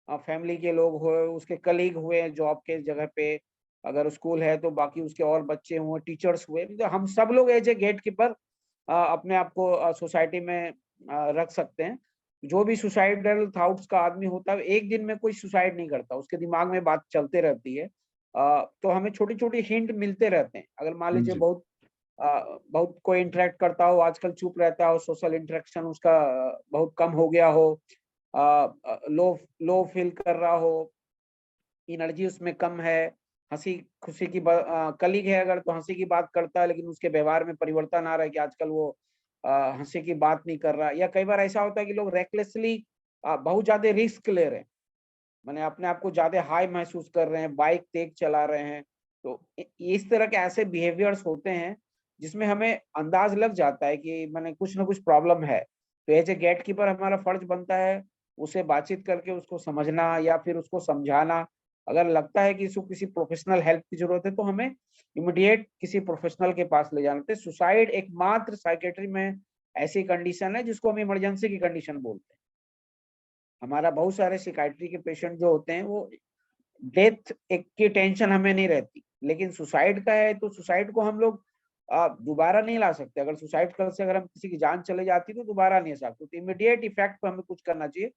फैमिली के लोग हुए, उसके कलीग हुए जॉब के जगह पे, अगर स्कूल है तो बाकी उसके और बच्चे हुए, टीचर्स हुए, तो हम सब लोग एज ए गेट कीपर अपने आप को सोसाइटी में रख सकते हैं। जो भी सुसाइडल थॉट्स का आदमी होता है, एक दिन में कोई सुसाइड नहीं करता, उसके दिमाग में बात चलते रहती है। तो हमें छोटी-छोटी हिंट मिलते रहते हैं। अगर मान लीजिए जी। बहुत कोई इंटरेक्ट करता हो, आजकल चुप रहता हो, सोशल इंटरेक्शन उसका बहुत कम हो गया हो, लो लो फील कर रहा हो, एनर्जी उसमें कम है, हँसी-खुशी की कलीग है अगर, तो हँसी की बात करता है, लेकिन उसके व्यवहार में परिवर्तन आ रहा है कि आजकल वो हँसी की बात नहीं कर रहा। या कई बार ऐसा होता है कि लोग रेकलेसली बहुत ज़्यादा रिस्क ले रहे हैं। माने अपने आप को ज़्यादा हाई महसूस कर रहे हैं, बाइक तेज चला रहे हैं। तो इस तरह के ऐसे बिहेवियर्स होते हैं, जिसमें हमें अंदाज़ लग जाता है कि माने कुछ ना कुछ प्रॉब्लम है। तो एज़ ए गेट कीपर हमारा फर्ज़ बनता है, उससे बातचीत करके उसको समझना या फिर उसको समझाना। अगर लगता है कि इसको किसी प्रोफ़ेशनल हेल्प की ज़रूरत है, तो हमें इमीडिएट किसी प्रोफ़ेशनल के पास ले जाना चाहिए। सुसाइड एकमात्र साइकियाट्री में ऐसी कंडीशन है, जिसको हम इमरजेंसी की कंडीशन बोलते हैं। हमारा बहुत सारे साइकियाट्री के पेशेंट जो होते हैं, वो डेथ एक की टेंशन हमें नहीं रहती, लेकिन सुसाइड का है तो सुसाइड को हम लोग दोबारा नहीं ला सकते। अगर सुसाइड कर से अगर हम किसी की जान चले जाती है, तो दोबारा नहीं आ सकते। तो इमीडिएट इफेक्ट पे हमें कुछ करना चाहिए।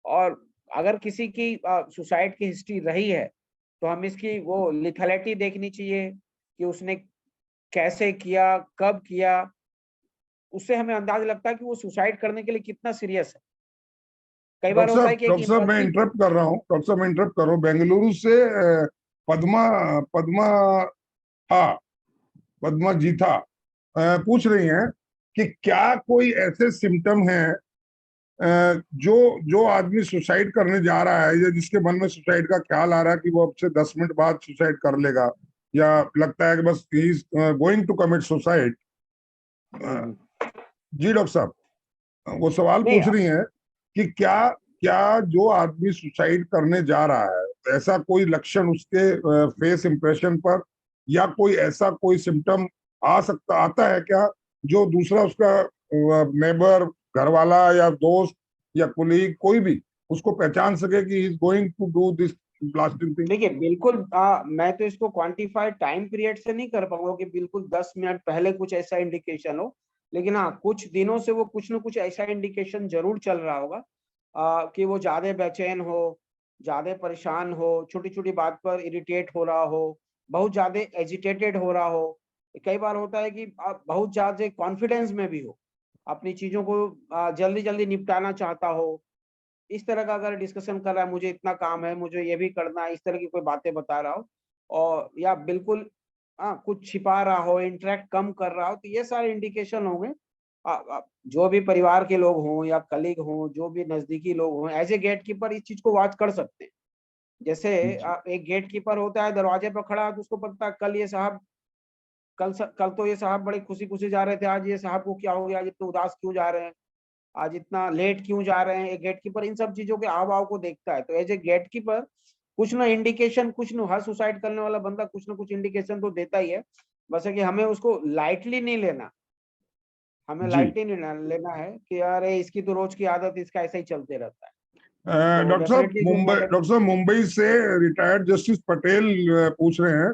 और अगर किसी की सुसाइड की हिस्ट्री रही है, तो हम इसकी वो लिथैलिटी देखनी चाहिए कि उसने कैसे किया, कब किया। उससे हमें अंदाजा लगता है कि वो सुसाइड करने के लिए कितना सीरियस है। कई बार होता है कि एक डॉक्टर साहब मैं इम्पल्सिव इंटरप्ट कर रहा हूँ, डॉक्टर साहब मैं इंटरप्ट कर रहा हूँ। बेंगलुरु से पद्मा पद्मा हाँ पद्मा जी था, पूछ रही हैं कि क्या कोई ऐसे सिम्टम हैं जो जो आदमी सुसाइड करने जा रहा है या जिसके मन में सुसाइड का ख्याल आ रहा है कि वो अब से 10 मिनट बाद सुसाइड कर लेगा, या लगता है कि बस he is going to commit suicide. जी डॉक्टर साहब, वो सवाल नहीं। पूछ रही हैं कि क्या क्या जो आदमी सुसाइड करने जा रहा है, ऐसा कोई लक्षण उसके फेस इंप्रेशन पर या कोई ऐसा कोई सिम्टम आता है क्या, जो दूसरा उसका नेबर, घर वाला या दोस्त या कुलीग कोई भी उसको पहचान सके कि he is going to do this blasting thing? देखिए बिल्कुल मैं तो इसको क्वांटिफाई टाइम पीरियड से नहीं कर पाऊंगा कि बिल्कुल 10 मिनट पहले कुछ ऐसा इंडिकेशन हो, लेकिन हाँ कुछ दिनों से वो कुछ ना कुछ ऐसा इंडिकेशन जरूर चल रहा होगा कि वो ज्यादा बेचैन हो, ज्यादा परेशान हो, छोटी छोटी बात पर इरिटेट हो रहा हो, बहुत ज्यादा एजिटेटेड हो रहा हो। कई बार होता है कि बहुत ज्यादा कॉन्फिडेंस में भी हो, अपनी चीजों को जल्दी जल्दी निपटाना चाहता हो। इस तरह का अगर डिस्कशन कर रहा है, मुझे इतना काम है, मुझे ये भी करना है, इस तरह की कोई बातें बता रहा हो, और या बिल्कुल कुछ छिपा रहा हो, इंटरेक्ट कम कर रहा हो, तो ये सारे इंडिकेशन होंगे। जो भी परिवार के लोग हों या कलीग हों, जो भी नजदीकी लोग हों, एज ए गेट कीपर इस चीज को वॉच कर सकते हैं। जैसे एक गेट कीपर होता है दरवाजे पर खड़ा है, तो उसको पता है कल ये साहब कल तो ये साहब बड़े खुशी खुशी जा रहे थे, आज ये साहब को क्या हो गया, आज इतने उदास क्यों जा रहे हैं, आज इतना लेट क्यों जा रहे हैं। एक गेट कीपर इन सब चीजों के हाव भाव को देखता है। तो एज ए गेट कीपर कुछ ना इंडिकेशन, कुछ ना, हर सुसाइड करने वाला बंदा कुछ ना कुछ इंडिकेशन तो देता ही है। बस है कि हमें उसको लाइटली नहीं लेना, हमें जी। लाइटली नहीं लेना है कि अरे इसकी तो रोज की आदत, इसका ऐसा ही चलते रहता है। तो डेफिनेटली जो मैंने डॉक्टर साहब मुंबई से रिटायर्ड जस्टिस पटेल पूछ रहे हैं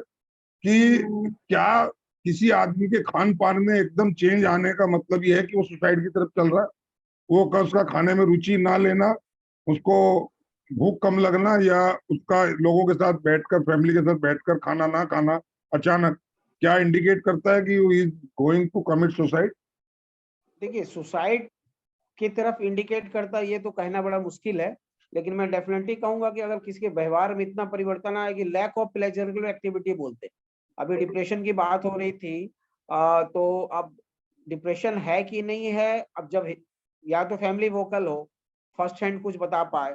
कि क्या किसी आदमी के खान पान में एकदम चेंज आने का मतलब ये है कि वो सुसाइड की तरफ चल रहा है? वो का उसका खाने में रुचि ना लेना, उसको भूख कम लगना या उसका लोगों के साथ बैठकर, फैमिली के साथ बैठकर खाना ना खाना अचानक, क्या इंडिकेट करता है कि he is going to commit suicide? देखिए, सुसाइड की तरफ इंडिकेट करता है ये तो कहना बड़ा मुश्किल है, लेकिन मैं डेफिनेटली कहूंगा कि अगर किसी के व्यवहार में इतना परिवर्तन आए कि लैक ऑफ प्लेजरेबल एक्टिविटी बोलते हैं। अभी डिप्रेशन की बात हो रही थी, तो अब डिप्रेशन है कि नहीं है, अब जब या तो फैमिली वोकल हो, फर्स्ट हैंड कुछ बता पाए,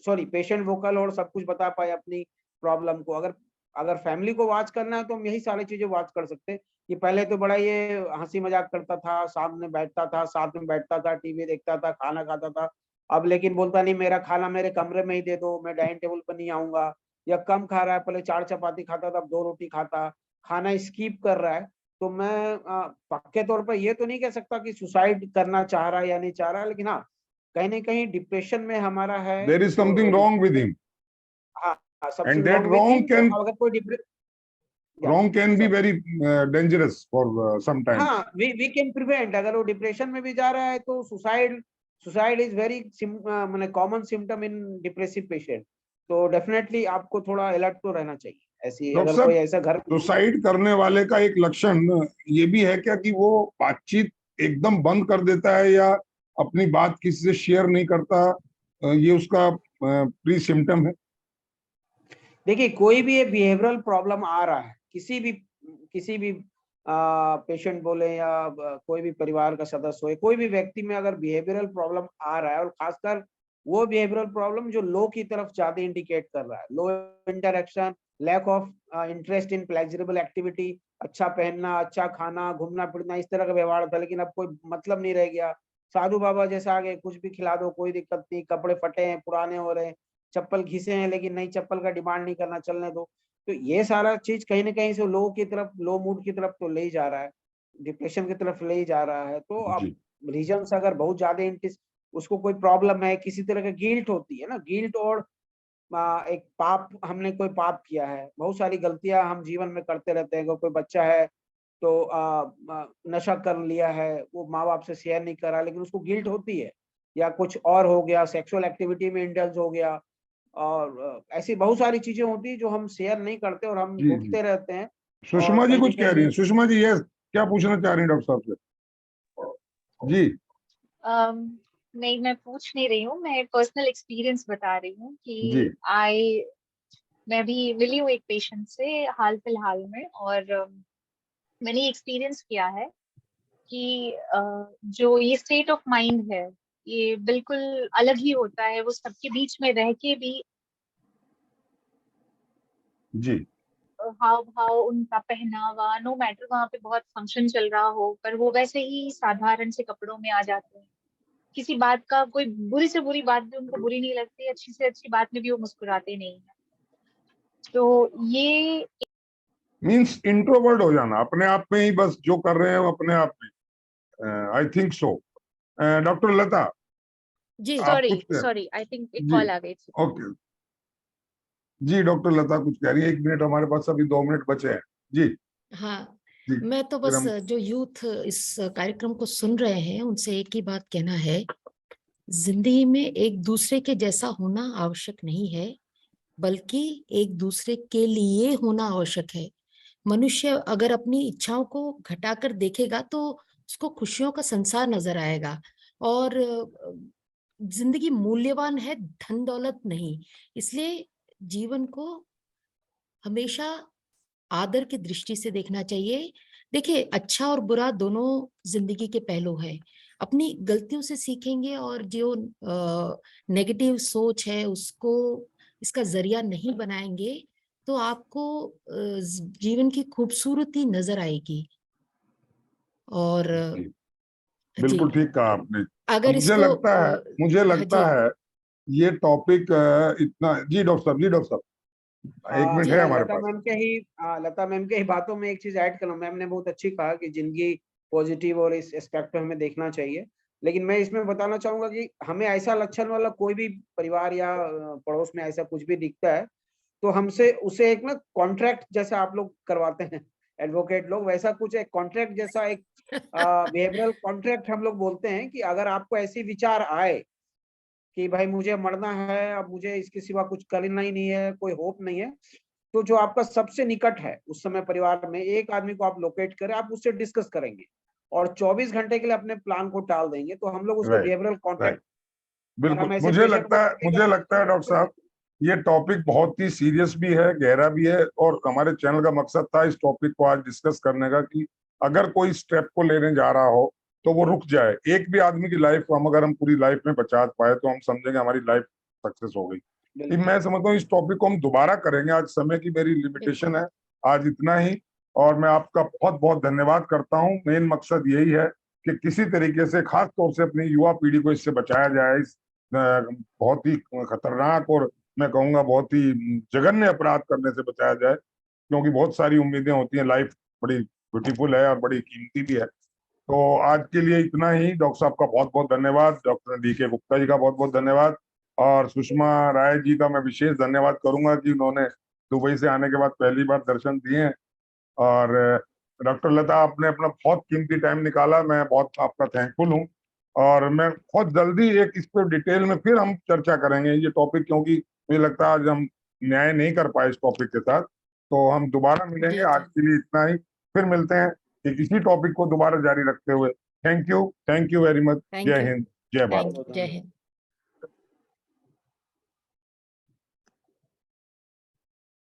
सॉरी पेशेंट वोकल हो और सब कुछ बता पाए अपनी प्रॉब्लम को। अगर अगर फैमिली को वॉच करना है तो हम यही सारी चीजें वॉच कर सकते हैं कि पहले तो बड़ा ये हंसी मजाक करता था, सामने बैठता था, साथ में बैठता था, टीवी देखता था, खाना खाता था। अब लेकिन बोलता नहीं, मेरा खाना मेरे कमरे में ही दे दो, मैं डाइनिंग टेबल पर नहीं आऊंगा। या कम खा रहा है, पहले 4 चपाती खाता था, अब 2 रोटी खाता, खाना स्किप कर रहा है। तो मैं पक्के तौर पर ये तो नहीं कह सकता कि सुसाइड करना चाह रहा है या नहीं चाह रहा है, लेकिन हाँ, कहीं ना कहीं डिप्रेशन में हमारा है। There is something wrong with him, हाँ, and something that wrong with him. Wrong तो कैन अगर कोई wrong can be sorry, very dangerous for sometimes. हाँ, वी कैन प्रिवेंट। अगर वो डिप्रेशन में भी जा रहा है तो सुसाइड सुसाइड इज वेरी माने common symptom in depressive patient. तो डेफिनेटली आपको थोड़ा अलर्ट तो रहना चाहिए। ऐसी डॉक्टर अगर कोई साहब, ऐसा घर में सुसाइड करने वाले का एक लक्षण ये भी है क्या कि वो बातचीत एकदम बंद कर देता है या अपनी बात किसी से शेयर नहीं करता? ये उसका प्री सिम्टम है? देखिए, कोई भी ये बिहेवियरल प्रॉब्लम आ रहा है, किसी भी पेशेंट बोले या कोई भी परिवार का सदस्य हो, कोई भी व्यक्ति में अगर बिहेवियरल प्रॉब्लम आ रहा है, और खासकर वो बिहेवियरल प्रॉब्लम जो लो की तरफ ज्यादा इंडिकेट कर रहा है, low interaction, lack of interest in pleasurable activity, अच्छा पहनना, अच्छा खाना, घूमना फिरना, इस तरह का व्यवहार था, लेकिन अब कोई मतलब नहीं रह गया। साधु बाबा जैसा आ गए, कुछ भी खिला दो कोई दिक्कत नहीं, कपड़े फटे हैं, पुराने हो रहे हैं, चप्पल घिसे हैं, लेकिन नई चप्पल का डिमांड नहीं करना, चलने दो। तो ये सारा चीज कहीं ना कहीं से लो की तरफ, लो मूड की तरफ तो ले ही जा रहा है, डिप्रेशन की तरफ ले ही जा रहा है। तो अब जी रीजंस अगर बहुत ज्यादा उसको कोई प्रॉब्लम है, किसी तरह का गिल्ट होती है ना, गिल्ट और एक पाप, हमने कोई पाप किया है, बहुत सारी गलतियां हम जीवन में करते रहते हैं। अगर कोई बच्चा है तो नशा कर लिया है, वो माँ बाप से शेयर नहीं करा, लेकिन उसको गिल्ट होती है। या कुछ और हो गया, सेक्सुअल एक्टिविटी में इंडल्ज हो गया, और ऐसी बहुत सारी चीजें होती है जो हम शेयर नहीं करते और हम जी जी। घुटते रहते हैं। और सुषमा जी कहीं ना कुछ कह रही कहीं हैं। सुषमा जी, ये क्या पूछना चाह रही हैं डॉक्टर साहब से? जी नहीं, मैं पूछ नहीं रही हूँ, मैं पर्सनल एक्सपीरियंस बता रही हूँ जी कि मैं भी मिली हूँ एक पेशेंट से हाल फिलहाल में। और मैंने एक्सपीरियंस किया है कि जो ये स्टेट ऑफ माइंड है, ये बिल्कुल अलग ही होता है। वो सबके बीच में रह के भी जी हाव भाव, उनका पहनावा, नो मैटर वहां पे बहुत फंक्शन चल रहा हो, पर वो वैसे ही साधारण से कपड़ों में आ जाते हैं। किसी बात का, कोई बुरी से बुरी बात भी उनको बुरी नहीं लगती, अच्छी से अच्छी बात में भी वो मुस्कुराते नहीं है। तो ये मीन्स इंट्रोवर्ट हो जाना अपने आप में ही, बस जो कर रहे हैं वो अपने आप में। I think so. डॉक्टर लता, जी आप सॉरी कुछ कह? सॉरी, आई थिंक एक जी कॉल आ गई थी। ओके। जी डॉक्टर लता कुछ कह रही है। 1 मिनट, हमारे पास अभी 2 मिनट बचे हैं। जी हाँ, जी। मैं तो फिर बस हम जो यूथ इस कार्यक्रम को सुन रहे हैं उनसे एक ही बात कहना है, जिंदगी में एक दूसरे के जैसा होना आवश्यक नहीं है, बल्कि एक दूसरे के लिए होना आवश्यक है। मनुष्य अगर अपनी इच्छाओं को घटाकर देखेगा तो उसको खुशियों का संसार नजर आएगा। और जिंदगी मूल्यवान है, धन दौलत नहीं। इसलिए जीवन को हमेशा आदर की दृष्टि से देखना चाहिए। देखिए, अच्छा और बुरा दोनों जिंदगी के पहलू हैं। अपनी गलतियों से सीखेंगे और जो नेगेटिव सोच है उसको इसका जरिया नहीं बनाएंगे तो आपको जीवन की खूबसूरती नजर आएगी। और जी जी, बिल्कुल ठीक कहा आपने। अब अगर इसको मुझे हाँ जी लगता है ये टॉपिक इतना। जी डॉक्टर साहब, जी डॉक्टर साहब, 1 मिनट है मैं हमारे पास। लता मैम के ही बातों में एक चीज ऐड करूँ। मैम ने बहुत अच्छी कहा कि जिंदगी पॉजिटिव और इस एस्पेक्ट में हमें देखना चाहिए, लेकिन मैं इसमें बताना चाहूंगा कि हमें ऐसा लक्षण वाला कोई भी परिवार या पड़ोस में ऐसा कुछ भी दिखता है तो हमसे उसे एक ना कॉन्ट्रैक्ट जैसा आप लोग करवाते हैं, एडवोकेट लोग, वैसा कुछ एक कॉन्ट्रैक्ट जैसा एक बिहेवियरल कॉन्ट्रैक्ट हम लोग बोलते हैं कि अगर आपको ऐसे विचार आए कि भाई मुझे मरना है, अब मुझे इसके सिवा कुछ करना ही नहीं है, कोई होप नहीं है, तो जो आपका सबसे निकट है उस समय परिवार में, एक आदमी को आप लोकेट करें, आप उससे डिस्कस करेंगे और 24 घंटे के लिए अपने प्लान को टाल देंगे, तो हम लोग उसको राइट, बिहेवियरल कॉन्टेक्ट, बिल्कुल। हम ऐसे मुझे पेशेंट को लगता है डॉक्टर साहब, ये टॉपिक बहुत ही सीरियस भी है, गहरा भी है, और हमारे चैनल का मकसद था इस टॉपिक को आज डिस्कस करने का कि अगर कोई स्टेप को लेने जा रहा हो तो वो रुक जाए। एक भी आदमी की लाइफ को अगर हम पूरी लाइफ में बचा पाए तो हम समझेंगे हमारी लाइफ सक्सेस हो गई। मैं समझता हूँ इस टॉपिक को हम दोबारा करेंगे, आज समय की मेरी लिमिटेशन है, आज इतना ही। और मैं आपका बहुत बहुत धन्यवाद करता हूँ। मेन मकसद यही है कि किसी तरीके से, खास तौर से अपनी युवा पीढ़ी को इससे बचाया जाए, इस बहुत ही खतरनाक और मैं कहूंगा बहुत ही जघन्य अपराध करने से बचाया जाए, क्योंकि बहुत सारी उम्मीदें होती हैं, लाइफ बड़ी ब्यूटीफुल है और बड़ी कीमती भी है। तो आज के लिए इतना ही। डॉक्टर साहब का बहुत बहुत धन्यवाद, डॉक्टर DK गुप्ता जी का बहुत बहुत धन्यवाद, और सुषमा राय जी का मैं विशेष धन्यवाद करूंगा कि उन्होंने दुबई से आने के बाद पहली बार दर्शन दिए। और डॉक्टर लता, आपने अपना बहुत कीमती टाइम निकाला, मैं बहुत आपका थैंकफुल हूँ। और मैं बहुत जल्दी एक इस पर डिटेल में फिर हम चर्चा करेंगे ये टॉपिक, क्योंकि मुझे लगता है आज हम न्याय नहीं कर पाए इस टॉपिक के साथ, तो हम दोबारा मिलेंगे। आज के लिए इतना ही, फिर मिलते हैं एक इसी टॉपिक को दोबारा जारी रखते हुए। Thank you very much. जय हिंद, जय भारत। जय हिंद।